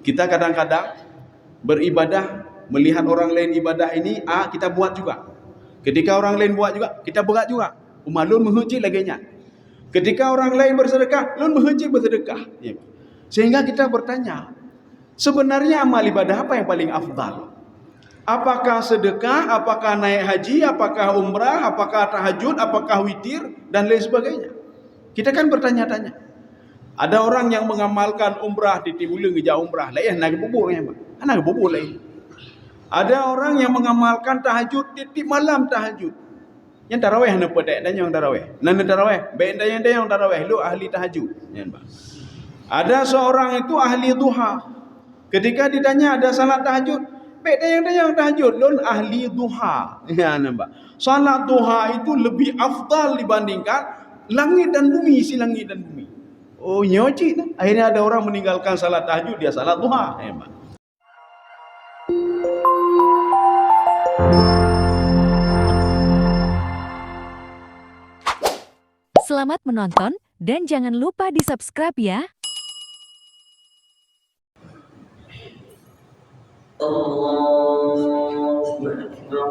Kita kadang-kadang beribadah, melihat orang lain ibadah ini, kita buat juga. Ketika orang lain buat juga, kita buat juga. Umalun menghujit lagi nya. Ketika orang lain bersedekah, lun menghujit bersedekah. Ya. Sehingga kita bertanya, sebenarnya amal ibadah apa yang paling afdal? Apakah sedekah, apakah naik haji, apakah umrah, apakah tahajud, apakah witir, dan lain sebagainya. Kita kan bertanya-tanya. Ada orang yang mengamalkan umrah di Tibulang ngejak umrah, lain nak bubur ya, nak bubur lain. Ada orang yang mengamalkan tahajud di malam tahajud. Yang tarawih nak pedek dan yang tarawih. Nan tarawih, baik dan yang tarawih lu ahli tahajud. Ada seorang itu ahli duha. Ketika ditanya ada salat tahajud, baik dan yang tahajud, lun ahli duha. Ya nampak. Salat duha itu lebih afdal dibandingkan langit dan bumi, isi langit dan bumi. Oh nyoci nah. Akhirnya ada orang meninggalkan salat tahajud, dia salat duha. Selamat menonton dan jangan lupa di-subscribe ya. Allahu Akbar.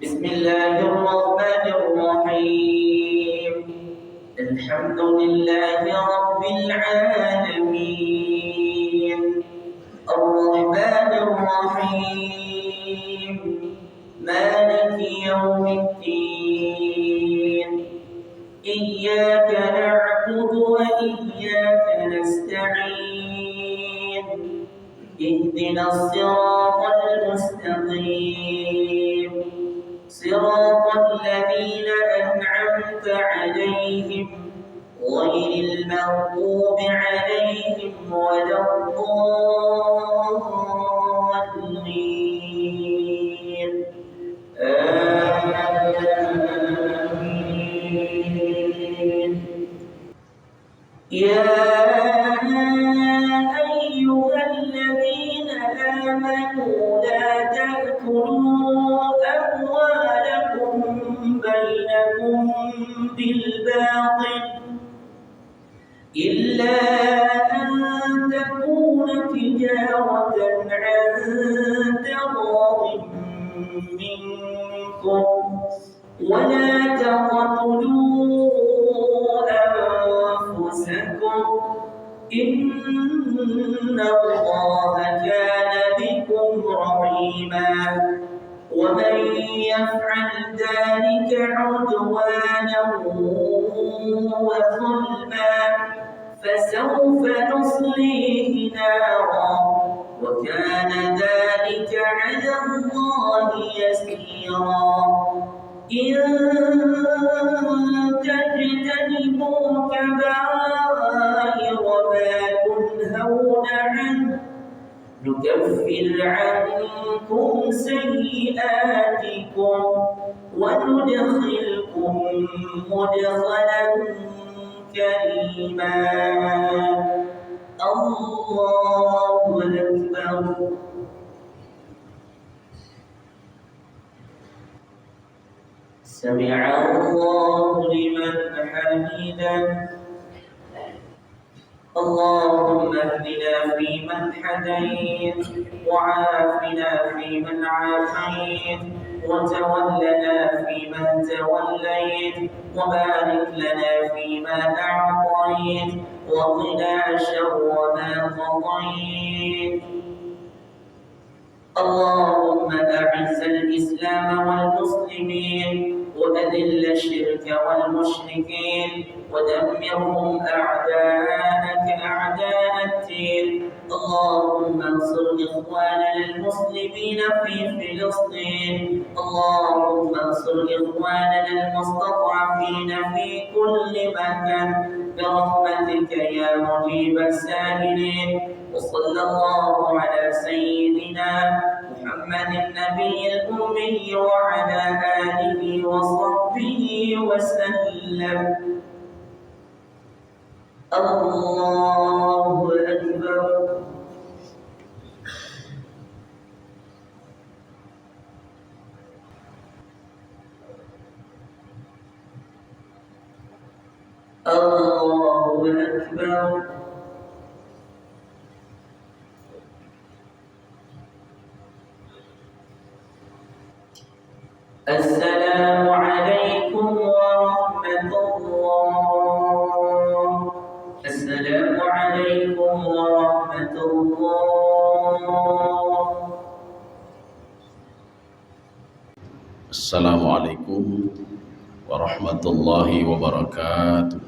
Bismillahirrahmanirrahim. Alhamdulillahi Rabbil alamin. Ar-Rahmanir Rahim. Maliki yaumiddin. Iyyaka na'budu wa iyyaka nasta'in. Ihdinas siratal mustaqim. Siratal ladzina an'amta 'alaihim ghairil maghdubi 'alaihim waladdallin. Amin. Ya ayyuhalladzina amanu la ta'kulu amwalakum bainakum bil batil illa an takuna tijaratan 'an taradin minkum wa la taqtulu anfusakum inna Allaha kana bikum rahima. ومن يفعل ذلك عدوانا وظلما فسوف نصليه نارا وكان ذلك على الله يسيرا. إن تجتنبوا كبائر ما تنهون عنه نكفر عنكم سيئاتكم وندخلكم مدخلا كريما. الله أكبر. سمع الله لمن حمده. اللهم اهدنا فيمن هديت وعافنا فيمن عافيت وتولنا فيمن توليت وبارك لنا فيما أعطيت وقنا شر ما قضيت. اللهم أعز الإسلام والمسلمين وأذل الشرك والمشركين ودمرهم أعداءك أعداء الدين. اللهم انصر إخواننا المسلمين في فلسطين. اللهم انصر إخواننا المستضعفين في كل مكان برحمتك يا مجيب السائلين. وصلى الله على سيدنا محمد النبي الأمي وعلى آله وصحبه وسلم. الله أكبر. أكبر السلام عليكم ورحمة الله السلام عليكم ورحمة الله Assalamualaikum warahmatullahi wabarakatuh.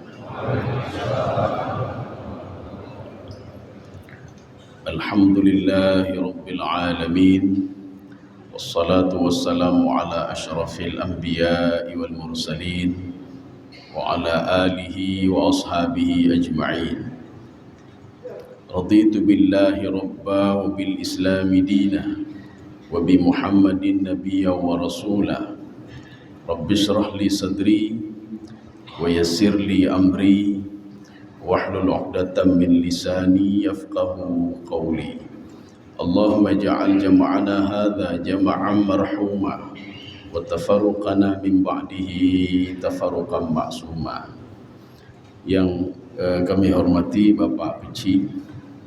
Alhamdulillahi rabbil alamin. Wassalatu wassalamu ala ashrafil anbiya'i wal mursalin wa ala alihi wa ashabihi ajma'in. Raditu billahi rabba wa bil islami dina wa bi Muhammadin nabiyya wa rasula. Rabbi shrah li sadri wa yassir li amri wahlul 'uqdatam min lisani yafqahu qawli. Allahumma ja'al jam'ana hadza jam'an marhuma wa tafarruqana min ba'dihi tafarruqan ma'suma. Yang kami hormati Bapak Peci,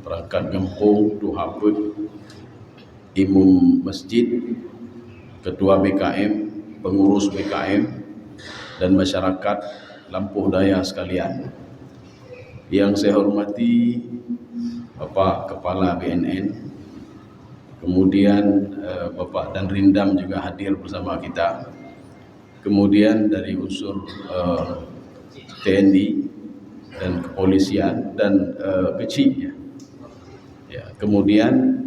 perangkat kampung, Tuhaput, Imam Masjid, Ketua BKM, pengurus BKM, dan masyarakat Lampuh Daya sekalian. Yang saya hormati Bapak Kepala BNN, kemudian Bapak Dan Rindam juga hadir bersama kita, kemudian dari unsur TNI dan kepolisian dan Peci, ya. Kemudian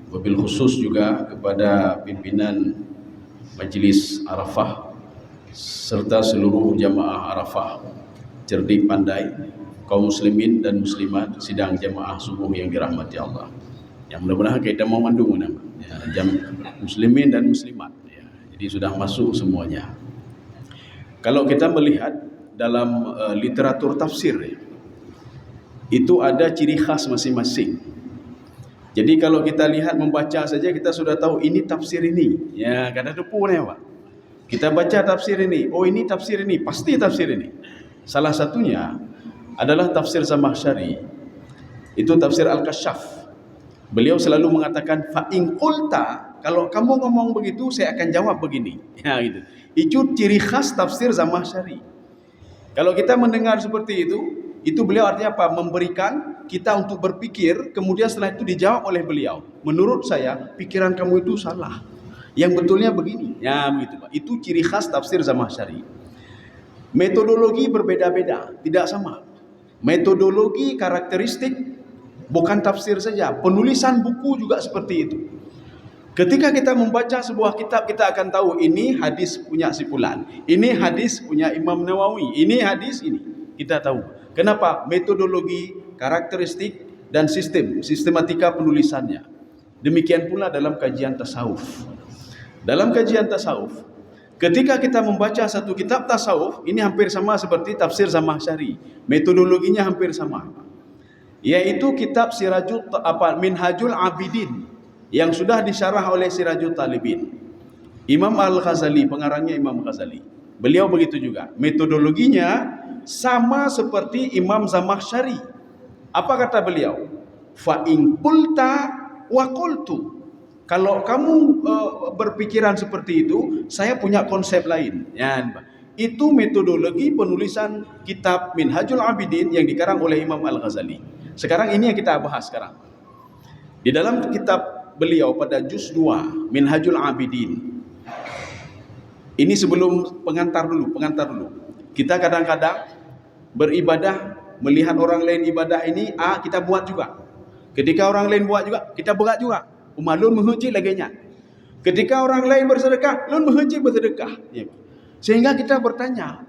wabil khusus juga kepada pimpinan Majlis Arafah serta seluruh jamaah Arafah cerdik pandai, kaum muslimin dan muslimat sidang jamaah subuh yang dirahmati Allah. Yang mudah-mudahan kita mau mandung nama, ya, muslimin dan muslimat, ya. Jadi sudah masuk semuanya. Kalau kita melihat dalam literatur tafsir, ya, itu ada ciri khas masing-masing. Jadi kalau kita lihat membaca saja kita sudah tahu ini tafsir ini. Ya, kada depu nih, Pak. Kita baca tafsir ini, oh ini tafsir ini, pasti tafsir ini. Salah satunya adalah tafsir Zamakhsyari. Itu tafsir Al-Kasyaf. Beliau selalu mengatakan fa in qulta, kalau kamu ngomong begitu saya akan jawab begini. Ya, gitu. Itu ciri khas tafsir Zamakhsyari. Kalau kita mendengar seperti itu beliau artinya apa? Memberikan kita untuk berpikir, kemudian setelah itu dijawab oleh beliau. Menurut saya, pikiran kamu itu salah. Yang betulnya begini. Ya, begitu, Pak. Itu ciri khas tafsir Zamakhsyari. Metodologi berbeda-beda, tidak sama. Metodologi, karakteristik, bukan tafsir saja, penulisan buku juga seperti itu. Ketika kita membaca sebuah kitab, kita akan tahu ini hadis punya si fulan, ini hadis punya Imam Nawawi, ini hadis ini. Kita tahu. Kenapa? Metodologi, karakteristik, dan sistematika penulisannya. Demikian pula dalam kajian tasawuf. Dalam kajian tasawuf, ketika kita membaca satu kitab tasawuf, ini hampir sama seperti tafsir Zamakhsyari. Metodologinya hampir sama. Yaitu kitab Minhajul Abidin yang sudah disyarah oleh Sirajul Talibin. Imam Al-Ghazali, pengarangnya Imam Ghazali. Beliau begitu juga. Metodologinya sama seperti Imam Zamakhsyari. Apa kata beliau? Fa in qulta wa qultu. Kalau kamu berpikiran seperti itu, saya punya konsep lain. Ya, itu metodologi penulisan kitab Minhajul Abidin yang dikarang oleh Imam Al-Ghazali. Sekarang ini yang kita bahas sekarang. Di dalam kitab beliau pada juz 2 Minhajul Abidin. Ini sebelum pengantar dulu. Kita kadang-kadang beribadah, melihat orang lain ibadah ini, kita buat juga. Ketika orang lain buat juga, kita buat juga. Umalun menghujit lagi nya. Ketika orang lain bersedekah, lun menghujit bersedekah. Ya. Sehingga kita bertanya,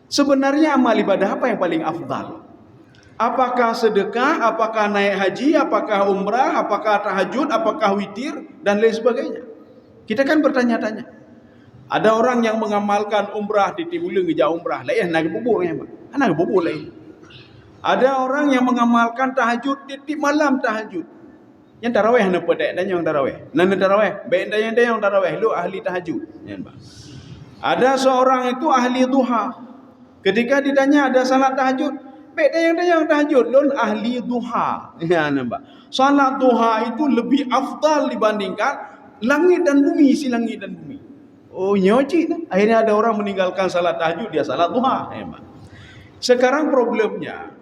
sebenarnya amal ibadah apa yang paling afdal? Apakah sedekah, apakah naik haji, apakah umrah, apakah tahajud, apakah witir, dan lain sebagainya. Kita kan bertanya-tanya. Ada orang yang mengamalkan umrah di Timulung ngejak umrah, lah ya nak bubur ya, nak bubur lain. Ada orang yang mengamalkan tahajud di malam tahajud. Yang tarawih nak pedek dan yang tarawih. Nan tarawih, baik dan yang tarawih lu ahli tahajud. Ada seorang itu ahli duha. Ketika ditanya ada salat tahajud, Pek dayang-dayang tahajud lon ahli duha. Ya nampak. Salat duha itu lebih afdal dibandingkan langit dan bumi, isi langit dan bumi. Oh nyocik dah. Akhirnya ada orang meninggalkan salat tahajud, dia salat duha. Nampak. Sekarang problemnya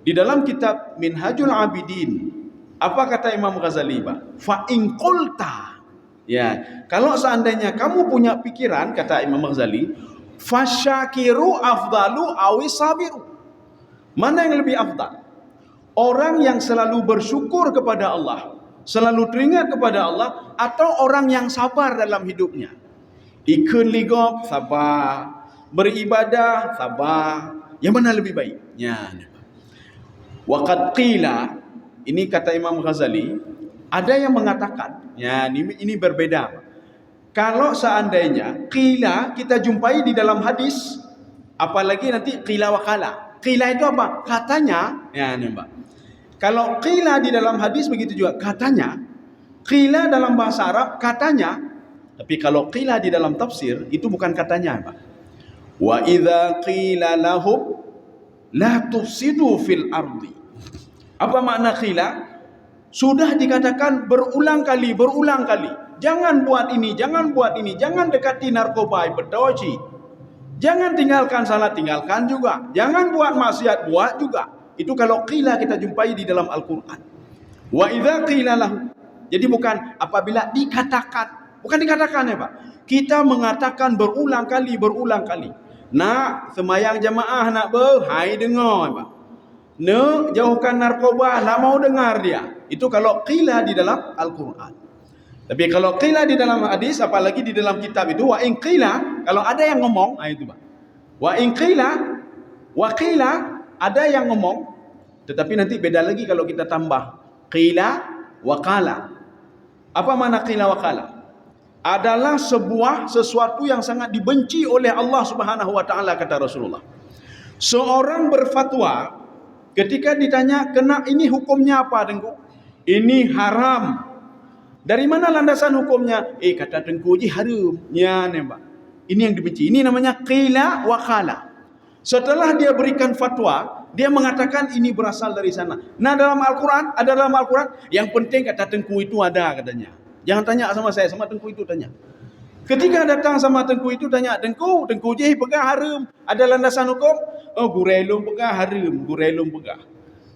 di dalam kitab Minhajul Abidin, apa kata Imam Ghazali, Pak? Fa in qulta. Ya, kalau seandainya kamu punya pikiran, kata Imam Ghazali, fasyakiru afdalu awi sabiru. Mana yang lebih afdal? Orang yang selalu bersyukur kepada Allah, selalu teringat kepada Allah, atau orang yang sabar dalam hidupnya? Ikun ligop, sabar. Beribadah, sabar. Yang mana lebih baik? Ya. Waqad qila, ini kata Imam Ghazali, ada yang mengatakan, ya ini berbeda. Kalau seandainya qila kita jumpai di dalam hadis, apalagi nanti qila wa qala. Qila itu apa? Katanya, ya nampak. Kalau qila di dalam hadis begitu juga, katanya. Qila dalam bahasa Arab katanya, tapi kalau qila di dalam tafsir itu bukan katanya, Pak. Wa idza qila lahum la tufsidu fil ardi. Apa makna qila? Sudah dikatakan berulang kali. Jangan buat ini, jangan buat ini. Jangan dekati narkoba, berdoji. Jangan tinggalkan salat, tinggalkan juga. Jangan buat maksiat, buat juga. Itu kalau qila kita jumpai di dalam Al-Quran. Wa idza qila lahu. Jadi bukan apabila dikatakan. Bukan dikatakan ya Pak. Kita mengatakan berulang kali. Nak semayang jamaah nak hai dengar Pak. Nak jauhkan narkoba, nak mau dengar dia. Itu kalau qila di dalam Al-Quran. Tapi kalau qila di dalam hadis, apalagi di dalam kitab itu, wa in qila, kalau ada yang ngomong, itu Pak. Wa in qila, wa qila, ada yang ngomong, tetapi nanti beda lagi kalau kita tambah. Qila wa qala. Apa makna qila wa qala? Adalah sesuatu yang sangat dibenci oleh Allah Subhanahu wa taala, kata Rasulullah. Seorang berfatwa ketika ditanya, "Kena ini hukumnya apa, Tengku?" Ini haram. Dari mana landasan hukumnya? Kata Tengku ji haram. Ya, nampak. Ini yang dibenci. Ini namanya qila wa qala. Setelah dia berikan fatwa, dia mengatakan ini berasal dari sana. Nah, dalam Al-Quran, ada dalam Al-Quran, yang penting kata Tengku itu ada katanya. Jangan tanya sama saya, sama Tengku itu tanya. Ketika datang sama Tengku itu tanya, Tengku je pegang haram. Ada landasan hukum? Oh, gurelum pegang haram, gurelum pegang.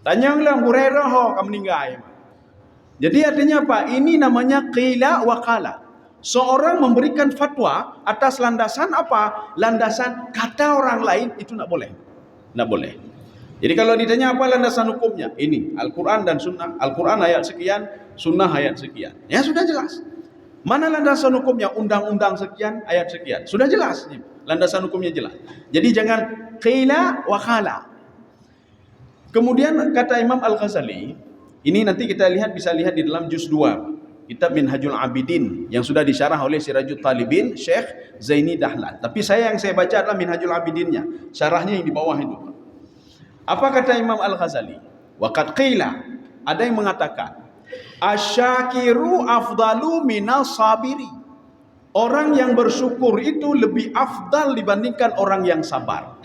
Tanyalah gurerah kamu meninggal. Jadi artinya apa? Ini namanya qila wa qala. Seorang memberikan fatwa atas landasan apa? Landasan kata orang lain, itu tak boleh. Tak boleh. Jadi kalau ditanya apa landasan hukumnya? Ini Al-Quran dan Sunnah. Al-Quran ayat sekian, Sunnah ayat sekian. Ya sudah jelas. Mana landasan hukumnya? Undang-undang sekian, ayat sekian. Sudah jelas. Landasan hukumnya jelas. Jadi jangan qila wa qala. Kemudian kata Imam Al-Ghazali, ini nanti kita bisa lihat di dalam juz 2 kitab Minhajul Abidin yang sudah disyarah oleh Sirajul Talibin Syekh Zaini Dahlan. Tapi yang saya baca adalah Minhajul Abidinnya, syarahnya yang di bawah itu. Apa kata Imam Al-Ghazali? Waqad qila, ada yang mengatakan asyakiru afdalu minas sabiri. Orang yang bersyukur itu lebih afdal dibandingkan orang yang sabar.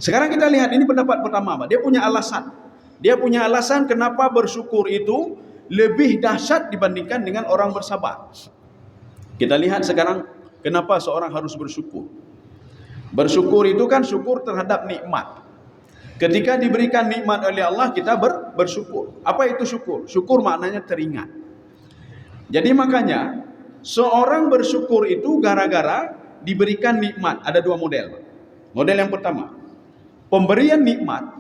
Sekarang kita lihat, ini pendapat pertama, Pak. Dia punya alasan. Dia punya alasan kenapa bersyukur itu lebih dahsyat dibandingkan dengan orang bersabar. Kita lihat sekarang kenapa seorang harus bersyukur. Bersyukur itu kan syukur terhadap nikmat. Ketika diberikan nikmat oleh Allah, kita bersyukur. Apa itu syukur? Syukur maknanya teringat. Jadi makanya seorang bersyukur itu gara-gara diberikan nikmat. Ada dua model. Model yang pertama, pemberian nikmat.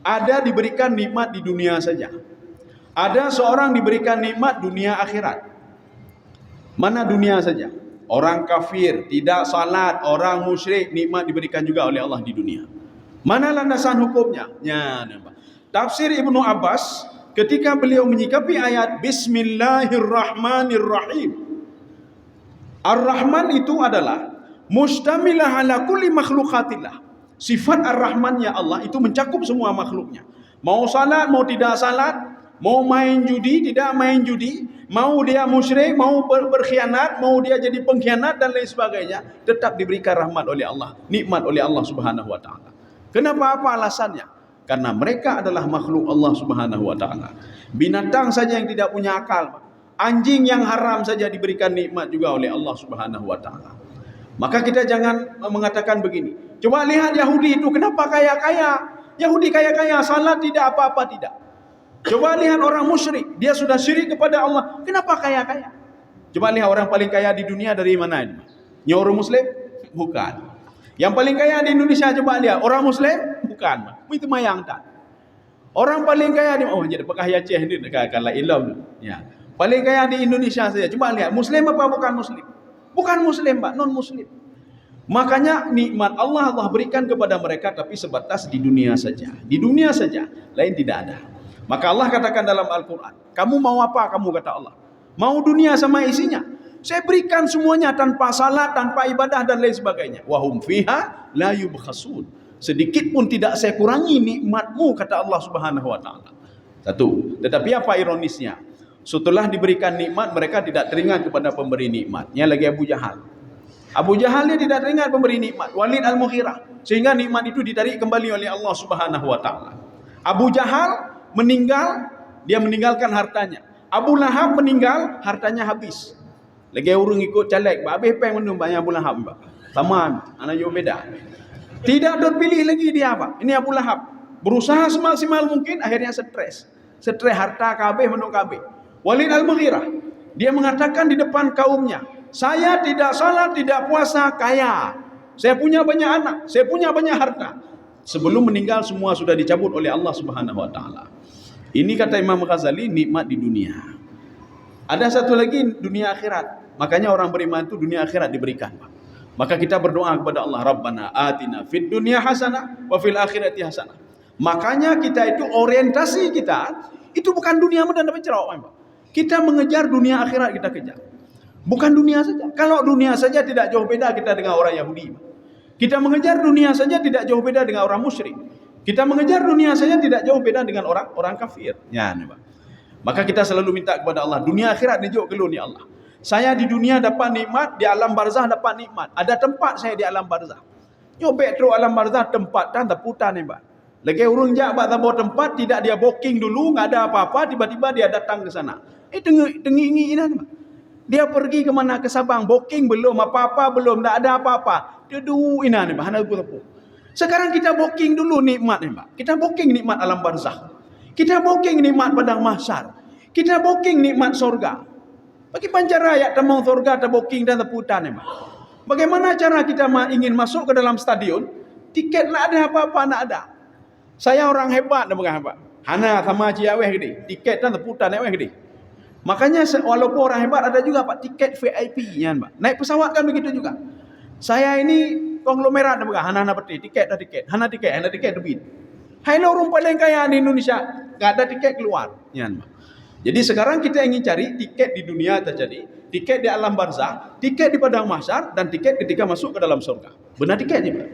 Ada diberikan nikmat di dunia saja. Ada seorang diberikan nikmat dunia akhirat. Mana dunia saja? Orang kafir, tidak salat, orang musyrik, nikmat diberikan juga oleh Allah di dunia. Mana landasan hukumnya? Ya, nampak. Tafsir Ibnu Abbas ketika beliau menyikapi ayat Bismillahirrahmanirrahim. Ar-Rahman itu adalah mustamilah ala kulli makhlukatillah. Sifat Ar-Rahman ya Allah itu mencakup semua makhluknya. Mau salat, mau tidak salat, mau main judi, tidak main judi, mau dia musyrik, mau berkhianat, mau dia jadi pengkhianat dan lain sebagainya, tetap diberikan rahmat oleh Allah, nikmat oleh Allah Subhanahu wa taala. Kenapa? Apa alasannya? Karena mereka adalah makhluk Allah Subhanahu wa taala. Binatang saja yang tidak punya akal, anjing yang haram saja diberikan nikmat juga oleh Allah Subhanahu wa taala. Maka kita jangan mengatakan begini. Coba lihat Yahudi itu kenapa kaya-kaya? Yahudi kaya-kaya, salat tidak, apa-apa tidak. Coba lihat orang musyrik, dia sudah syirik kepada Allah, kenapa kaya-kaya? Coba lihat orang paling kaya di dunia dari mana ini? Orang Muslim? Bukan. Yang paling kaya di Indonesia coba lihat, orang Muslim? Bukan. Itu mayang tak. Orang paling kaya di jadi pakai Aceh ni kalau ilmu. Ya. Paling kaya di Indonesia saja. Coba lihat, Muslim apa bukan Muslim? Bukan Muslim, Pak, non Muslim. Makanya nikmat Allah berikan kepada mereka tapi sebatas di dunia saja. Di dunia saja, lain tidak ada. Maka Allah katakan dalam Al-Qur'an, kamu mau apa kamu kata Allah? Mau dunia sama isinya? Saya berikan semuanya tanpa salat, tanpa ibadah dan lain sebagainya. Wahum fiha la yubkhasun. Sedikit pun tidak saya kurangi nikmatmu kata Allah Subhanahu wa taala. Satu. Tetapi apa ironisnya? Setelah diberikan nikmat mereka tidak teringat kepada pemberi nikmatnya lagi Abu Jahal. Abu Jahal dia tidak teringat pemberi nikmat, Walid Al-Mughirah, sehingga nikmat itu ditarik kembali oleh Allah Subhanahu wa taala. Abu Jahal meninggal, dia meninggalkan hartanya. Abu Lahab meninggal, hartanya habis. Lagi orang ikut caleg, habis peng menung banyak Abu Lahab, Pak. Sama anak yo beda. Tidak terpilih lagi dia, Pak. Ini Abu Lahab. Berusaha semaksimal mungkin, akhirnya stres. Stres harta kabeh menung kabeh. Walid Al-Mughirah, dia mengatakan di depan kaumnya, saya tidak salat, tidak puasa, kaya. Saya punya banyak anak, saya punya banyak harta. Sebelum meninggal semua sudah dicabut oleh Allah Subhanahu wa taala. Ini kata Imam Ghazali nikmat di dunia. Ada satu lagi dunia akhirat. Makanya orang beriman itu dunia akhirat diberikan. Maka kita berdoa kepada Allah, Rabbana atina fid dunya hasanah wa fil akhirati hasanah. Makanya kita itu orientasi kita itu bukan dunia dan dapat cerah. Kita mengejar dunia akhirat kita kejar. Bukan dunia saja. Kalau dunia saja tidak jauh beda kita dengan orang Yahudi. Kita mengejar dunia saja tidak jauh beda dengan orang musyrik. Kita mengejar dunia saja tidak jauh beda dengan orang kafir. Ya, maka kita selalu minta kepada Allah, dunia akhirat dijuk keluar ni Allah. Saya di dunia dapat nikmat, di alam barzah dapat nikmat. Ada tempat saya di alam barzah. Nyobek terus alam barzah tempat dan teputan ni, Pak. Lagi urun jak bak tabur tempat, tidak dia booking dulu, enggak ada apa-apa, tiba-tiba dia datang ke sana. Tengi ini, Pak. Dia pergi ke mana? Ke Sabang, booking belum, apa-apa belum, tak ada apa-apa. Dia ina ni, Pak, hana tepu. Sekarang kita booking dulu nikmat ni, Pak. Kita booking nikmat alam barzah. Kita booking nikmat padang mahsyar. Kita booking nikmat surga. Bagi pancaraya temung surga, booking dan teputan ni, Pak. Bagaimana cara kita ingin masuk ke dalam stadion? Tiket nak ada apa-apa nak ada. Saya orang hebat, bukan hebat. Hana sama ciaweh gede. Tiket dan teputan aweh gede. Makanya walaupun orang hebat ada juga Pak tiket VIP ya, Pak. Naik pesawat kan begitu juga. Saya ini konglomerat bukan hana peti tiket dah tiket. Hana tiket debit. Hai orang paling kaya di Indonesia enggak ada tiket keluar ya, Pak. Jadi sekarang kita ingin cari tiket di dunia terjadi, tiket di alam barzah, tiket di padang mahsyar dan tiket ketika masuk ke dalam surga. Benar tiketnya, Pak.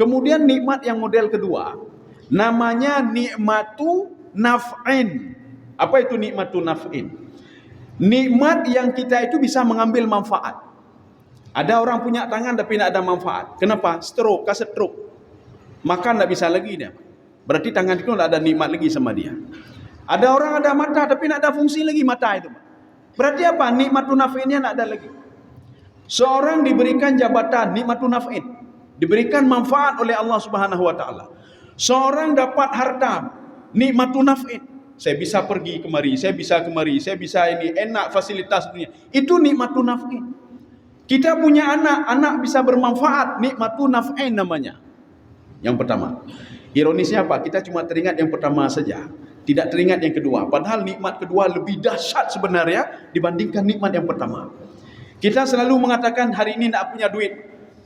Kemudian nikmat yang model kedua namanya nikmatu naf'in. Apa itu nikmatu naf'in? Nikmat yang kita itu bisa mengambil manfaat. Ada orang punya tangan tapi tidak ada manfaat. Kenapa? Stroke, makan tidak bisa lagi dia. Berarti tangan itu tidak ada nikmat lagi sama dia. Ada orang ada mata tapi tidak ada fungsi lagi mata itu. Berarti apa? Nikmatun naf'innya tidak ada lagi. Seorang diberikan jabatan nikmatun naf'in, diberikan manfaat oleh Allah Subhanahu wa taala. Seorang dapat harta nikmatun naf'in. Saya bisa pergi kemari, saya bisa ini enak fasilitas dunia. Itu nikmatun naf'in. Kita punya anak bisa bermanfaat, nikmatun naf'in namanya. Yang pertama. Ironisnya apa? Kita cuma teringat yang pertama saja. Tidak teringat yang kedua. Padahal nikmat kedua lebih dahsyat sebenarnya dibandingkan nikmat yang pertama. Kita selalu mengatakan hari ini tidak punya duit.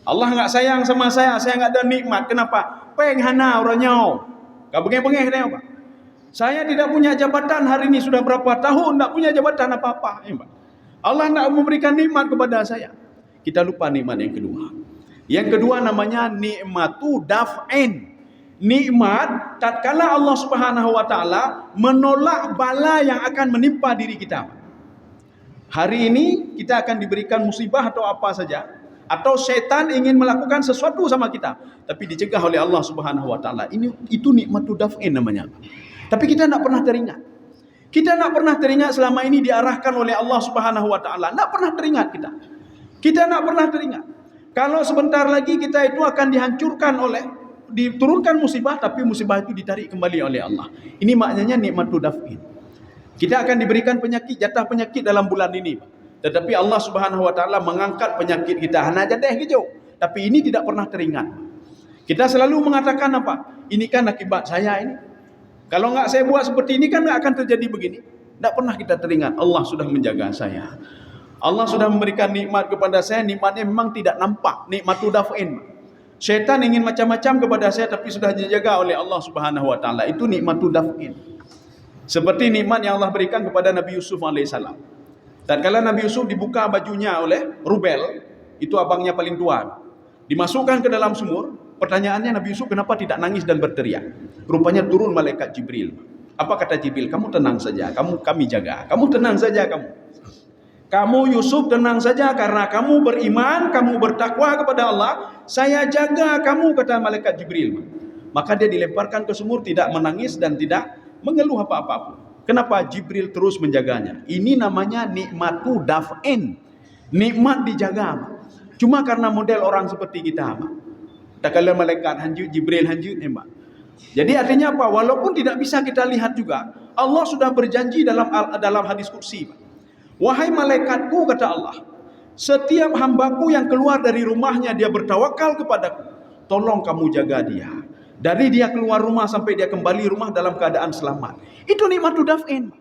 Allah enggak sayang sama saya enggak ada nikmat. Kenapa? Peng hana orangnya. Kau bengeng-bengeng dia, Pak. Saya tidak punya jabatan hari ini sudah berapa tahun tidak punya jabatan apa-apa. Allah tidak memberikan nikmat kepada saya. Kita lupa nikmat yang kedua. Yang kedua namanya nikmatu daf'in. Nikmat tatkala Allah Subhanahu wa taala menolak bala yang akan menimpa diri kita. Hari ini kita akan diberikan musibah atau apa saja. Atau syaitan ingin melakukan sesuatu sama kita, tapi dicegah oleh Allah Subhanahu wa taala. Itu nikmatu daf'in namanya. Tapi kita tak pernah teringat. Kita tak pernah teringat selama ini diarahkan oleh Allah Subhanahu wa taala. Tak pernah teringat kita. Kita tak pernah teringat. Kalau sebentar lagi kita itu akan dihancurkan diturunkan musibah, tapi musibah itu ditarik kembali oleh Allah. Ini maknanya nikmatu daf'in. Kita akan diberikan penyakit, jatah penyakit dalam bulan ini. Tetapi Allah Subhanahu wa taala mengangkat penyakit kita. Hana jadeh hijau. Tapi ini tidak pernah teringat. Kita selalu mengatakan apa? Ini kan akibat saya ini. Kalau enggak saya buat seperti ini kan enggak akan terjadi begini. Tidak pernah kita teringat Allah sudah menjaga saya. Allah sudah memberikan nikmat kepada saya, nikmatnya memang tidak nampak, nikmatu daf'in. Syaitan ingin macam-macam kepada saya tapi sudah dijaga oleh Allah Subhanahu wa taala. Itu nikmatu daf'in. Seperti nikmat yang Allah berikan kepada Nabi Yusuf alaihissalam. Tatkala Nabi Yusuf dibuka bajunya oleh Rubel, itu abangnya paling tua, dimasukkan ke dalam sumur. Pertanyaannya, Nabi Yusuf kenapa tidak nangis dan berteriak? Rupanya turun malaikat Jibril. Apa kata Jibril? Kamu tenang saja, kami jaga. Kamu tenang saja Kamu Yusuf tenang saja karena kamu beriman, kamu bertakwa kepada Allah. Saya jaga kamu, kata malaikat Jibril. Maka dia dilemparkan ke sumur, tidak menangis dan tidak mengeluh apa-apa. Kenapa? Jibril terus menjaganya. Ini namanya nikmatu daf'in. Nikmat dijaga. Cuma karena model orang seperti kita. Tak kala malaikat hanjut, Jibril hanjut. Jadi artinya apa? Walaupun tidak bisa kita lihat juga, Allah sudah berjanji dalam hadis qudsi. Wahai malaikatku, kata Allah, setiap hambaku yang keluar dari rumahnya, dia bertawakal kepadaku, tolong kamu jaga dia. Dari dia keluar rumah sampai dia kembali rumah dalam keadaan selamat. Itu nikmatu daf'in.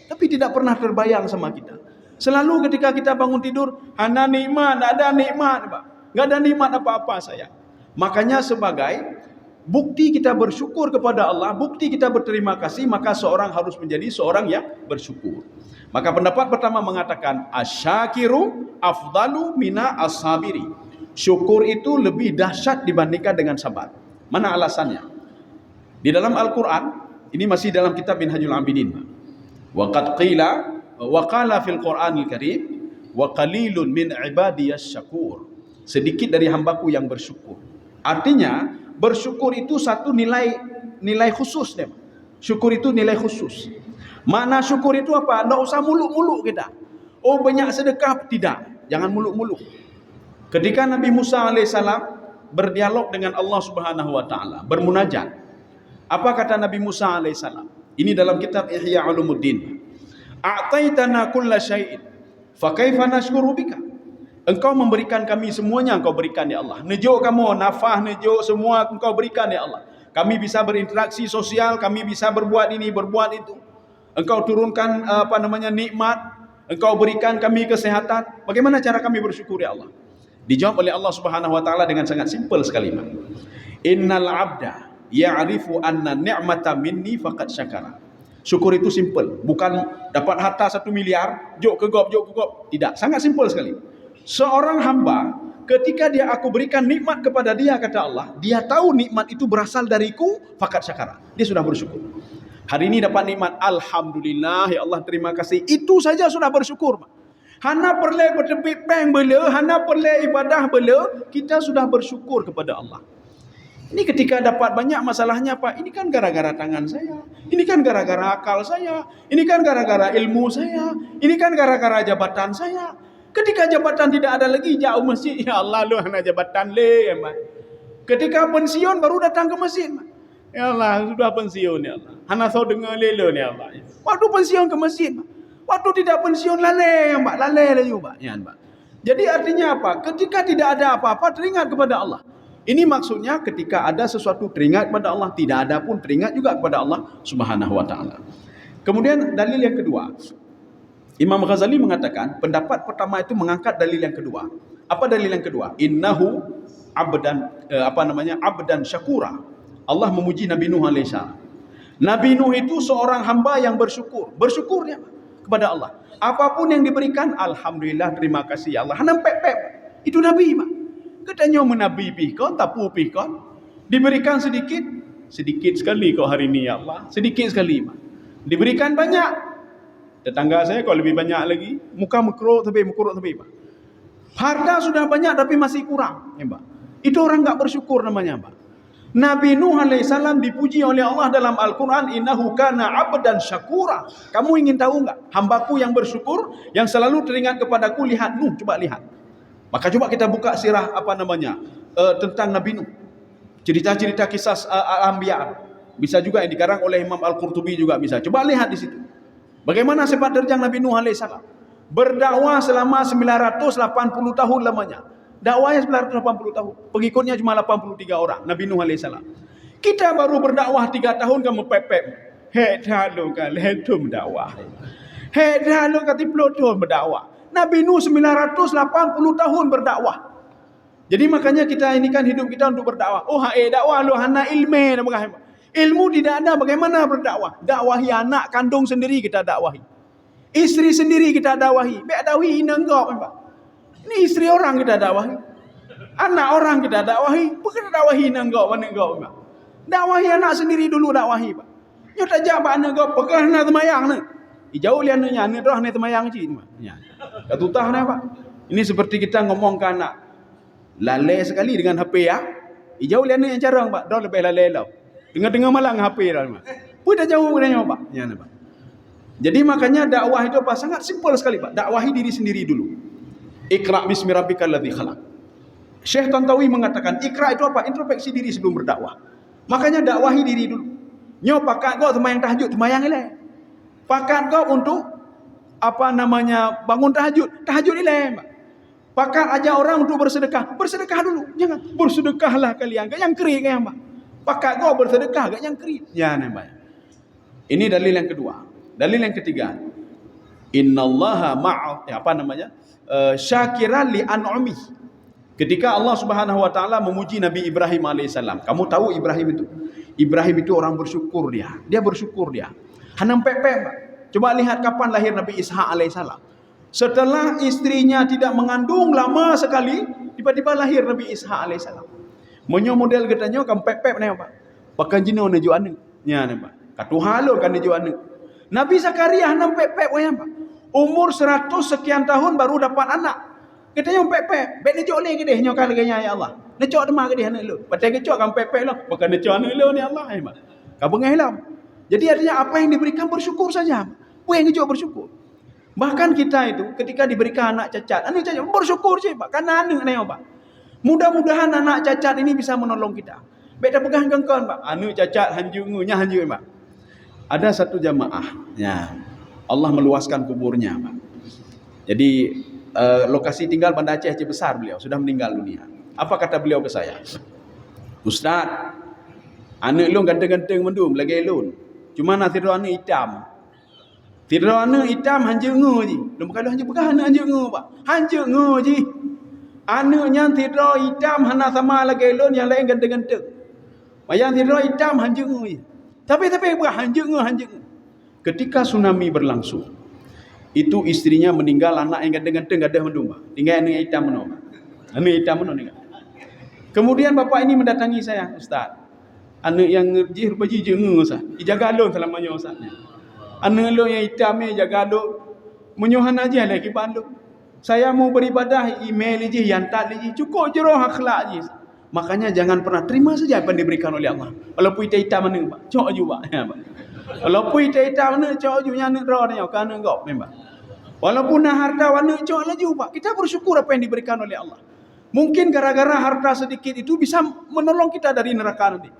Tapi tidak pernah terbayang sama kita. Selalu ketika kita bangun tidur, hana nikmat, tak ada nikmat, Pak. Enggak ada nikmat apa-apa saya. Makanya sebagai bukti kita bersyukur kepada Allah, bukti kita berterima kasih, maka seorang harus menjadi seorang yang bersyukur. Maka pendapat pertama mengatakan, asyakiru afdalu mina as-sabiri. Syukur itu lebih dahsyat dibandingkan dengan sabar. Mana alasannya? Di dalam Al-Quran, ini masih dalam kitab Minhajul Abidin. Wa qad qila wa qala fil Qur'anil Karim wa qalilun min ibadiyas syakur. Sedikit dari hambaku yang bersyukur. Artinya, bersyukur itu satu nilai khusus. Syukur itu nilai khusus. Makna syukur itu apa? Tak usah muluk-muluk kita. Oh, banyak sedekah, tidak. Jangan muluk-muluk. Ketika Nabi Musa alaihissalam berdialog dengan Allah Subhanahu wa taala, bermunajat. Apa kata Nabi Musa alaihissalam? Ini dalam kitab Ihya Ulumuddin. A'taitana kulla syai'in, fa kaifa nashkuru bika? Engkau memberikan kami semuanya, engkau berikan ya Allah. Nejuk kamu, nafah, nejuk semua engkau berikan ya Allah. Kami bisa berinteraksi sosial, kami bisa berbuat ini, berbuat itu. Engkau turunkan nikmat, engkau berikan kami kesehatan. Bagaimana cara kami bersyukur ya Allah? Dijawab oleh Allah Subhanahu wa taala dengan sangat simpel sekali. Innal 'abda ya'rifu anna ni'mata minni faqad syakara. Syukur itu simpel, bukan dapat harta 1 miliar, jok ke gop. Tidak, sangat simpel sekali. Seorang hamba ketika aku berikan nikmat kepada dia, kata Allah, dia tahu nikmat itu berasal dariku, faqad syakara. Dia sudah bersyukur. Hari ini dapat nikmat, alhamdulillah ya Allah, terima kasih. Itu saja sudah bersyukur. Hana perlu bertepik peng bela, hana perlu ibadah bela, kita sudah bersyukur kepada Allah. Ini ketika dapat banyak masalahnya, Pak, ini kan gara-gara tangan saya, ini kan gara-gara akal saya, ini kan gara-gara ilmu saya, ini kan gara-gara jabatan saya. Ketika jabatan tidak ada lagi, jauh masjid, ya Allah lu hana jabatan le, ya Pak. Ketika pensiun baru datang ke masjid, Pak. Ya Allah, sudah pensiun ya Allah. Hana tahu dengar lele ya Allah. Waktu pensiun ke masjid, Pak. Waktu tidak pensiun lalai, Mbak. Lalai lagi, Mbak. Ya, Mbak. Jadi artinya apa? Ketika tidak ada apa-apa, teringat kepada Allah. Ini maksudnya ketika ada sesuatu teringat kepada Allah, tidak ada pun teringat juga kepada Allah Subhanahu wa taala. Kemudian dalil yang kedua. Imam Ghazali mengatakan, pendapat pertama itu mengangkat dalil yang kedua. Apa dalil yang kedua? Innahu abdan syakura. Allah memuji Nabi Nuh alaihissalam. Nabi Nuh itu seorang hamba yang bersyukur. Bersyukurnya kepada Allah. Apapun yang diberikan, alhamdulillah, terima kasih ya Allah. Hanam pep. Itu Nabi, Mak. Katanya menabi pihkon, tapu pihkon. Diberikan sedikit sekali kau hari ini ya Allah. Sedikit sekali, Mak. Diberikan banyak. Tetangga saya kalau lebih banyak lagi, muka mekurut tapi Mak. Harta sudah banyak tapi masih kurang, ya, Mbak. Itu orang enggak bersyukur namanya, Mbak. Nabi Nuh alaihissalam dipuji oleh Allah dalam Al-Quran, innahu kana abdan syakura. Kamu ingin tahu enggak? Hambaku yang bersyukur, yang selalu teringat kepadaku. Lihat Nuh, coba lihat. Maka coba kita buka sirah tentang Nabi Nuh. Cerita-cerita kisah Al-Anbiya. Bisa juga yang dikarang oleh Imam Al-Qurtubi juga bisa. Coba lihat di situ. Bagaimana sepak terjang Nabi Nuh alaihissalam. Berdakwah selama 980 tahun lamanya. Dakwahnya 980 tahun. Pengikutnya cuma 83 orang. Nabi Nuh alaihissalam. Kita baru berdakwah 3 tahun kamu pepek. Dah lo kan letum dakwah. Dah lo kati pelotong berdakwah. Nabi Nuh 980 tahun berdakwah. Jadi makanya kita ini kan hidup kita untuk berdakwah. Oh, dakwah lo hana ilmu dan bagaimana? Ilmu tidak ada, bagaimana berdakwah? Dakwahi anak kandung sendiri kita dakwahi. Istri sendiri kita dakwahi. Baik dakwahi nenggok, Pak. Ini istri orang kita dakwahi. Anak orang kita dakwahi. Bukan dakwahi nenggok, Pak. Dakwahi anak sendiri dulu dakwahi, Pak. Nyata jawab anak kau pekah nak temayang ni. Jauh lian ni anak dah ni temayang cik ni, Pak. Ya. Tak tutah ni, Pak. Ini seperti kita ngomong ke anak. Lalai sekali dengan HP ya. Jauh lian ni yang carang, Pak. Dah lebih lalai lau. Dengar-dengar malang HP dah, Pak. Pun dah jauh dia, Pak. Ya, Pak. Jadi makanya dakwah itu apa? Sangat simpel sekali, Pak. Dakwahi diri sendiri dulu. Iqra bismi rabbikal ladzi khalaq. Syekh Tantawi mengatakan, Iqra itu apa? Introspeksi diri sebelum berdakwah. Makanya dakwahi diri dulu. Nyo pakat kau temayang tahajud, temayang ile. Pakat kau untuk bangun tahajud ile, Pak. Pakat ajak orang untuk bersedekah, bersedekah dulu. Jangan bersedekahlah kalian, gak yang kering kan, Pak. Pakat kau bersedekah, gak yang kering. Ya, Pak. Ini dalil yang kedua. Dalil yang ketiga, innallaha syakiran li an'ami. Ketika Allah Subhanahu wa taala memuji Nabi Ibrahim alaihissalam. Kamu tahu Ibrahim itu orang bersyukur dia. Dia bersyukur dia. Hanam pepek. Coba lihat kapan lahir Nabi Ishak alaihissalam. Setelah istrinya tidak mengandung lama sekali, tiba-tiba lahir Nabi Ishak alaihissalam. Monyo model katanya kam pepek ni, Pak. Pakan jino neju anu. Nya ni, Pak. Katu halo kan neju anu. Nabi Zakaria hanam pepek wayang, Pak. Umur 100 sekian tahun baru dapat anak. Katanya pepek, bet necok le ke deh nyokal ganya ya Allah. Necok demah ke deh anak lu. Patai kecok kan pepek lah, bukan necok anak lu ni Allah, Pak. Kau penghilang. Jadi artinya apa yang diberikan bersyukur saja. Puan kecok bersyukur. Bahkan kita itu ketika diberikan anak cacat bersyukur je, Pak. Karena anak ni, Pak. Mudah-mudahan anak cacat ini bisa menolong kita. Bet dah pegang kengkon, Pak. Anak cacat hanjunya, Pak. Ada satu jamaah, ya, Allah meluaskan kuburnya, Pak. Jadi lokasi tinggal Banda Aceh besar beliau, sudah meninggal dunia. Apa kata beliau ke saya? Ustaz, anak lu ganteng-ganteng mendum lagi elun. Cuma nak tidur anak hitam. Tidur anak hitam hanjungu je. Lu bukan hanya pegang anak hanjungu, Pak. Hanjungu je. Anaknya tidur hitam hana sama lagi elun, yang lain ganteng-ganteng. Yang tidur hitam hanjungu je. Tapi bukan hanjungu. Ketika tsunami berlangsung, itu istrinya meninggal, anak yang ganteng-ganteng gadah mendum, Pak. Tinggal anak hitam mendum. Anak hitam mendum tinggal. Kemudian bapak ini mendatangi saya, Ustaz. Anak yang ngerjih rupaji jengu, Ustaz. Jaga alun selamanya, Ustaz. Anak lu yang hitam ni jaga alun. Menyuhan aja lagi bandu. Saya mau beribadah, email je, yantat je. Cukup je roh akhlak je. Makanya jangan pernah terima saja apa yang diberikan oleh Allah. Walaupun hitam mana, Pak. Cok je, Pak. Ya, Pak. Walaupun hitam mana, cok je yang roh ni, kan enggak, Pak. Walaupun harta warna cok laju, Pak. Kita bersyukur apa yang diberikan oleh Allah. Mungkin gara-gara harta sedikit itu bisa menolong kita dari neraka nanti.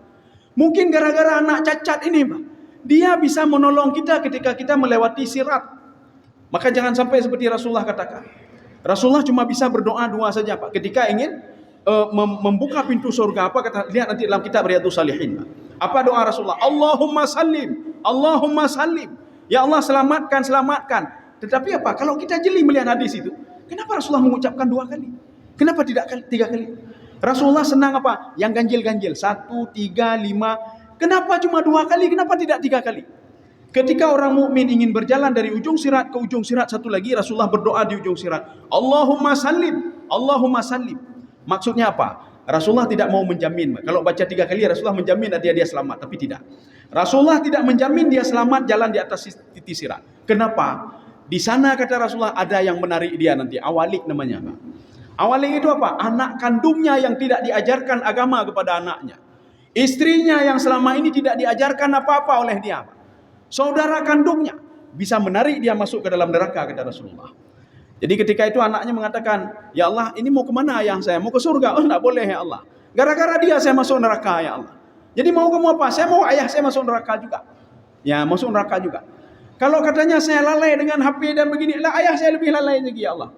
Mungkin gara-gara anak cacat ini, Pak. Dia bisa menolong kita ketika kita melewati sirat. Maka jangan sampai seperti Rasulullah katakan. Rasulullah cuma bisa berdoa dua saja, Pak. Ketika ingin membuka pintu surga, apa kata? Lihat nanti dalam kitab Riyadhus Shalihin, Pak. Apa doa Rasulullah? Allahumma sallim. Allahumma sallim. Ya Allah, selamatkan. Tetapi apa? Kalau kita jeli melihat hadis itu, kenapa Rasulullah mengucapkan 2 kali? Kenapa tidak 3 kali? Rasulullah senang apa? Yang ganjil-ganjil. 1, 3, 5. Kenapa cuma 2 kali? Kenapa tidak 3 kali? Ketika orang mukmin ingin berjalan dari ujung sirat ke ujung sirat satu lagi, Rasulullah berdoa di ujung sirat. Allahumma sallim. Allahumma sallim. Maksudnya apa? Rasulullah tidak mau menjamin. Kalau baca 3 kali, Rasulullah menjamin dia selamat. Tapi tidak. Rasulullah tidak menjamin dia selamat jalan di atas titik sirat. Kenapa? Di sana kata Rasulullah ada yang menarik dia nanti. Awalik namanya, Pak. Awaling itu apa? Anak kandungnya yang tidak diajarkan agama kepada anaknya. Istrinya yang selama ini tidak diajarkan apa-apa oleh dia. Saudara kandungnya bisa menarik dia masuk ke dalam neraka, kata Rasulullah. Jadi ketika itu anaknya mengatakan, "Ya Allah, ini mau kemana ayah saya? Mau ke surga?" "Oh, tidak boleh ya Allah. Gara-gara dia saya masuk neraka ya Allah." "Jadi mau kamu apa?" "Saya mau ayah saya masuk neraka juga." Ya, masuk neraka juga. Kalau katanya saya lalai dengan HP dan begini, lah ayah saya lebih lalai lagi ya Allah.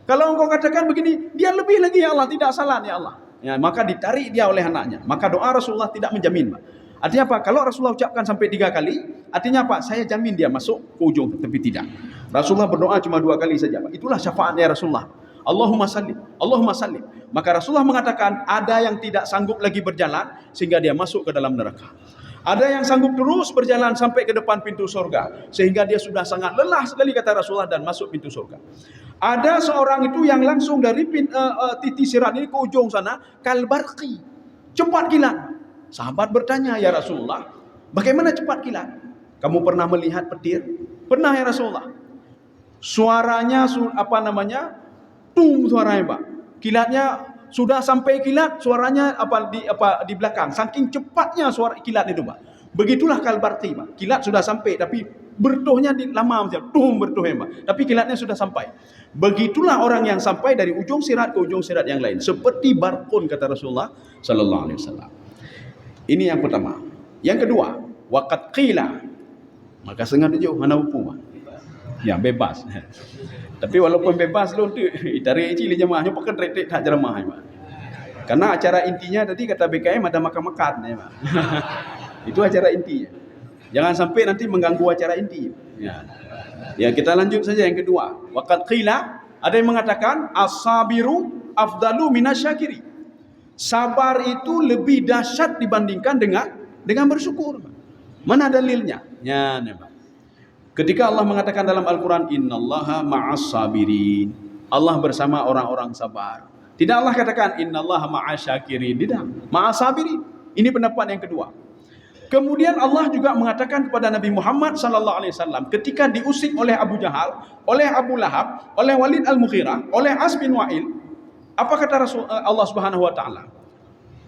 Kalau engkau katakan begini, dia lebih lagi ya Allah, tidak salah ya Allah. Ya, maka ditarik dia oleh anaknya. Maka doa Rasulullah tidak menjamin, Pak. Artinya apa? Kalau Rasulullah ucapkan sampai 3 kali, artinya apa? Saya jamin dia masuk ke ujung, tapi tidak. Rasulullah berdoa cuma 2 kali saja, Pak. Itulah syafaatnya Rasulullah. Allahumma sallim, Allahumma sallim. Maka Rasulullah mengatakan ada yang tidak sanggup lagi berjalan sehingga dia masuk ke dalam neraka. Ada yang sanggup terus berjalan sampai ke depan pintu surga sehingga dia sudah sangat lelah sekali, kata Rasulullah, dan masuk pintu surga. Ada seorang itu yang langsung dari titik sirat ini ke ujung sana, kalbarqi, cepat kilat. Sahabat bertanya, "Ya Rasulullah, bagaimana cepat kilat? Kamu pernah melihat petir?" "Pernah ya Rasulullah." Suaranya tum suaranya, Pak. Kilatnya sudah sampai kilat, suaranya di belakang. Saking cepatnya suara kilat itu, Pak. Begitulah kalbarqi, Pak. Kilat sudah sampai tapi bertuhnya lama macam bertuhnya, Pak. Tapi kilatnya sudah sampai. Begitulah orang yang sampai dari ujung sirat ke ujung sirat yang lain, seperti barqun, kata Rasulullah sallallahu alaihi wasallam. Ini yang pertama. Yang kedua, waqad qila. Maka sengaja jauh mana upu, Pak. Ya, bebas. Tapi walaupun bebas lu tu tarik cili jemaahnya pakai trek tak jemaah, Pak. Karena acara intinya tadi kata BKM ada makan-makan ya, Pak. Itu acara intinya. Jangan sampai nanti mengganggu acara inti. Ya. Ya, kita lanjut saja yang kedua. Waqad qila, ada yang mengatakan as-sabiru afdalu minasyakiri. Sabar itu lebih dahsyat dibandingkan dengan bersyukur. Mana dalilnya? Ya, Pak. Ketika Allah mengatakan dalam Al-Quran, innallaha ma'as sabirin, Allah bersama orang-orang sabar. Tidak Allah katakan innallaha ma'as syakirin, tidak, ma'as sabirin. Ini pendapat yang kedua. Kemudian Allah juga mengatakan kepada Nabi Muhammad sallallahu alaihi wasallam ketika diusik oleh Abu Jahal, oleh Abu Lahab, oleh Walid Al-Mughirah, oleh As bin Wa'il, apa kata Allah Subhanahu wa taala?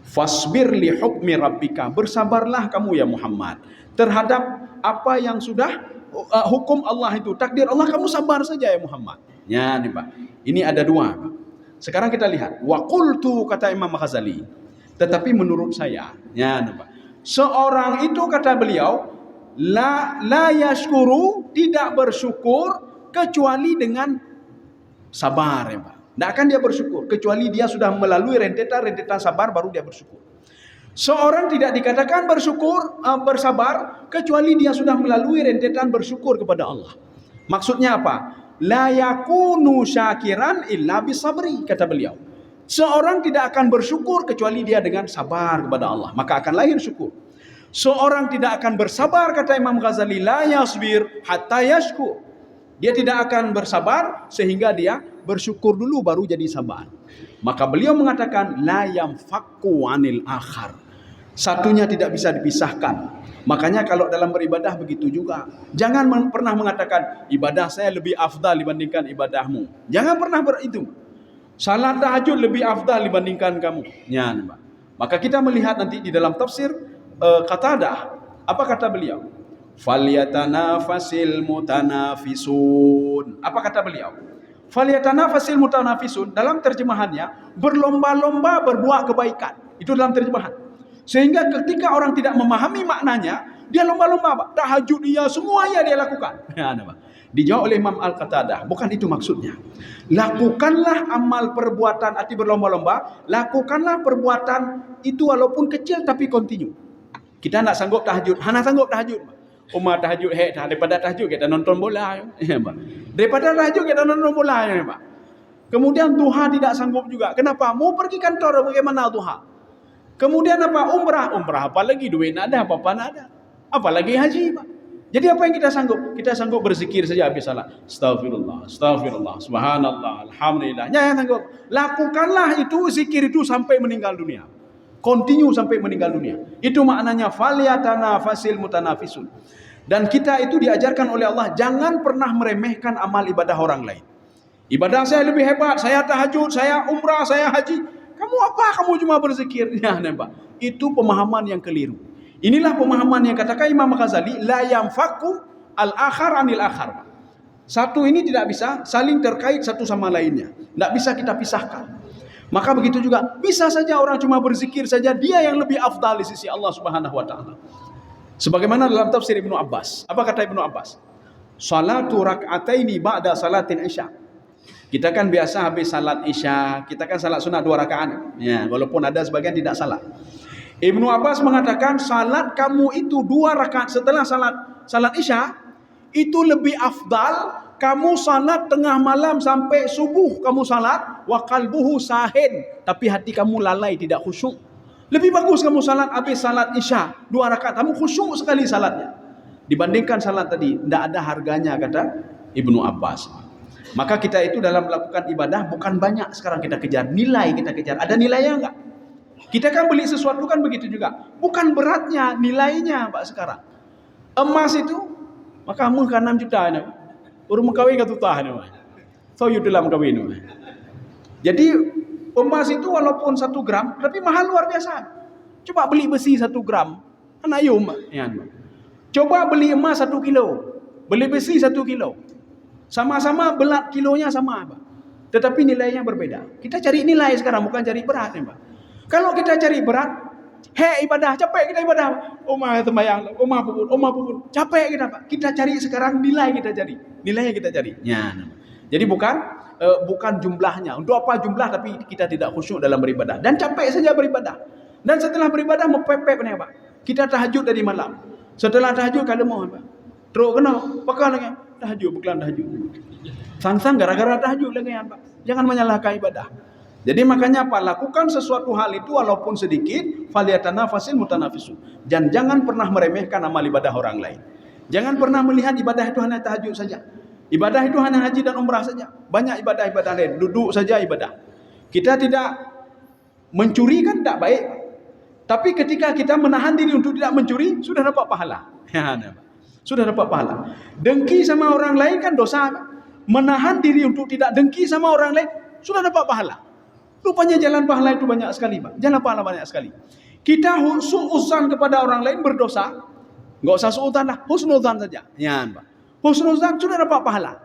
Fasbir li hukmi rabbika, bersabarlah kamu ya Muhammad terhadap apa yang sudah hukum Allah itu, takdir Allah, kamu sabar saja ya Muhammad. Ya nih, Pak. Ini ada 2, Pak. Sekarang kita lihat. Wa qultu, kata Imam Ghazali. Tetapi menurut saya, ya nih, Pak. Seorang itu, kata beliau, la yashkuru, tidak bersyukur kecuali dengan sabar, ya Pak. Tidak akan dia bersyukur kecuali dia sudah melalui rentetan sabar, baru dia bersyukur. Seorang tidak dikatakan bersabar kecuali dia sudah melalui rentetan bersyukur kepada Allah. Maksudnya apa? La yakunu syakiran illa bisabri, kata beliau. Seorang tidak akan bersyukur kecuali dia dengan sabar kepada Allah, maka akan lahir syukur. Seorang tidak akan bersabar, kata Imam Ghazali, la yasbir hatta yashkur. Dia tidak akan bersabar sehingga dia bersyukur dulu baru jadi sabar. Maka beliau mengatakan la yamfakku anil akhar. Satunya tidak bisa dipisahkan. Makanya kalau dalam beribadah begitu juga. Jangan pernah mengatakan ibadah saya lebih afdal dibandingkan ibadahmu. Jangan pernah itu. Salat tahajud lebih afdal dibandingkan kamu. Ya, Pak. Maka kita melihat nanti di dalam tafsir Qatadah, apa kata beliau? Falyatanafasil mutanafisun. Apa kata beliau? Falyatanafasil mutanafisun, dalam terjemahannya berlomba-lomba berbuat kebaikan. Itu dalam terjemahan. Sehingga ketika orang tidak memahami maknanya, dia lomba-lomba, Pak. Tahajud semua dia lakukan. Ya, Pak. Dijawab oleh Imam Al-Qatadah, bukan itu maksudnya. Lakukanlah amal perbuatan, arti berlomba-lomba, lakukanlah perbuatan itu walaupun kecil tapi kontinu. Kita nak sanggup tahajud, hana sanggup tahajud. Umar tahajud, daripada tahajud kita nonton bola. Ya, Pak. Daripada tahajud kita nonton bola, ya, Pak. Kemudian duha tidak sanggup juga. Kenapa? Mau pergi kantor, bagaimana duha? Kemudian apa? Umrah apalagi duit nak ada, apa-apa nak ada. Apalagi haji, Pak. Jadi apa yang kita sanggup? Kita sanggup berzikir saja habis salat. Astaghfirullah, subhanallah, alhamdulillah. Jangan sanggup. Lakukanlah itu, zikir itu sampai meninggal dunia. Continue sampai meninggal dunia. Itu maknanya falyatanafasil mutanafisun. Dan kita itu diajarkan oleh Allah, jangan pernah meremehkan amal ibadah orang lain. Ibadah saya lebih hebat, saya tahajud, saya umrah, saya haji. Kamu apa? Kamu cuma berzikir. Ya, nampak. Itu pemahaman yang keliru. Inilah pemahaman yang katakan Imam Ghazali, la yanfaku al-akhar anil akhar. Satu ini tidak bisa saling terkait satu sama lainnya. Tidak bisa kita pisahkan. Maka begitu juga, bisa saja orang cuma berzikir saja, dia yang lebih afdal di sisi Allah Subhanahu wa taala. Sebagaimana dalam tafsir Ibnu Abbas. Apa kata Ibnu Abbas? Salatu rak'ataini ba'da salatin isya. Kita kan biasa habis salat isya, kita kan salat sunat 2 rakaat. Ya, walaupun ada sebagian tidak salat. Ibnu Abbas mengatakan salat kamu itu 2 rakaat setelah salat isya itu lebih afdal kamu salat tengah malam sampai subuh kamu salat wa qalbuhu sahin, tapi hati kamu lalai tidak khusyuk. Lebih bagus kamu salat habis salat isya 2 rakaat, kamu khusyuk sekali salatnya dibandingkan salat tadi. Tidak ada harganya kata Ibnu Abbas. Maka kita itu dalam melakukan ibadah bukan banyak sekarang kita kejar, nilai kita kejar. Ada nilainya enggak? Kita kan beli sesuatu kan begitu juga. Bukan beratnya, nilainya Pak sekarang. Emas itu maka kamu kan 6 juta ni. Urung kawin ke tutah ni. So you dalam kawin ni. Jadi emas itu walaupun 1 gram tapi mahal luar biasa. Coba beli besi 1 gram. Anak yum. Ya. Coba beli emas 1 kilo. Beli besi 1 kilo. Sama-sama berat kilonya sama, Pak. Tetapi nilainya berbeda. Kita cari nilai sekarang, bukan cari berat, Pak. Kalau kita cari berat, ibadah, capek kita ibadah. Omah sembahyang, omah pupun. Capek kita, Pak. Kita cari sekarang nilai kita cari. Nilai yang kita cari. Ya. Jadi bukan jumlahnya. Untuk apa jumlah tapi kita tidak khusyuk dalam beribadah. Dan capek saja beribadah. Dan setelah beribadah mepepek nih, Pak. Kita tahajud dari malam. Setelah tahajud kalau mohon, Pak. Terus kena, pakai lagi. Tahajud, bukan tahajud. Sang-sang gara-gara tahajud lagi ya, Pak. Jangan menyalahkan ibadah. Jadi makanya apa? Lakukan sesuatu hal itu walaupun sedikit, falyatanafasil mutanafisun. Dan jangan pernah meremehkan amal ibadah orang lain. Jangan pernah melihat ibadah itu hanya tahajud saja. Ibadah itu hanya haji dan umrah saja. Banyak ibadah-ibadah lain. Duduk saja ibadah. Kita tidak mencuri kan tak baik. Tapi ketika kita menahan diri untuk tidak mencuri, sudah dapat pahala. Ya, Pak. Sudah dapat pahala. Dengki sama orang lain kan dosa. Menahan diri untuk tidak dengki sama orang lain sudah dapat pahala. Rupanya jalan pahala itu banyak sekali, Pak. Jalan pahala banyak sekali. Kita suudzon kepada orang lain berdosa, enggak usah suudzon lah, husnudzon saja. Ya, Pak. Husnudzon sudah dapat pahala.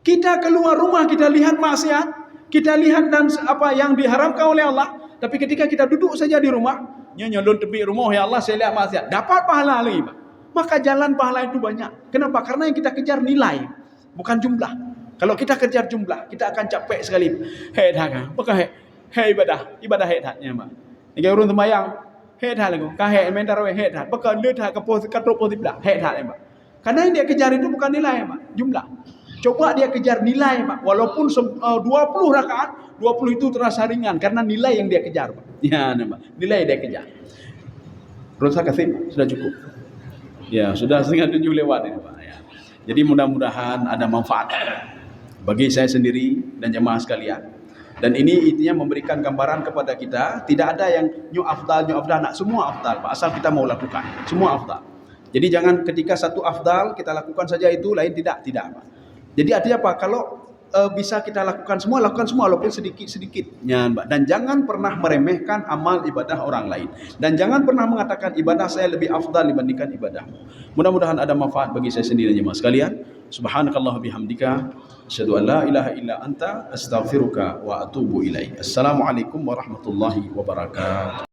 Kita keluar rumah, kita lihat maksiat, kita lihat dan apa yang diharamkan oleh Allah, tapi ketika kita duduk saja di rumah, nyolong tepi rumah, ya Allah saya lihat maksiat, dapat pahala lagi, Pak. Maka jalan pahala itu banyak. Kenapa? Karena yang kita kejar nilai, bukan jumlah. Kalau kita kejar jumlah, kita akan capek sekali. Dah kan? Pakai ibadah dah. Mak. Ini urun sembahyang, dah lagu. Kah main tarawih dah. Pakai dah ke pos katrok pos dah. Dah Mak. Karena yang dia kejar itu bukan nilai, Mak, jumlah. Coba dia kejar nilai, Mak. Walaupun 20 rakaat, 20 itu terasa ringan karena nilai yang dia kejar, Mak. Ya, Mak. Nilai yang dia kejar. Rosa kasih sudah cukup. Ya, sudah setengah 7 lewat ini, Pak. Ya. Jadi mudah-mudahan ada manfaat bagi saya sendiri dan jemaah sekalian. Dan ini intinya memberikan gambaran kepada kita, tidak ada yang new afdal, nak semua afdal, Pak. Asal kita mau lakukan, semua afdal. Jadi jangan ketika satu afdal kita lakukan saja itu, lain tidak, Pak. Jadi artinya apa? Kalau bisa kita lakukan semua walaupun sedikit-sedikit. Dan jangan pernah meremehkan amal ibadah orang lain. Dan jangan pernah mengatakan ibadah saya lebih afdal dibandingkan ibadahmu. Mudah-mudahan ada manfaat bagi saya sendiri dan jemaah sekalian. Subhanakallah bihamdika, asyhadu an la ilaha illa anta, astaghfiruka wa atubu ilaik. Assalamualaikum warahmatullahi wabarakatuh.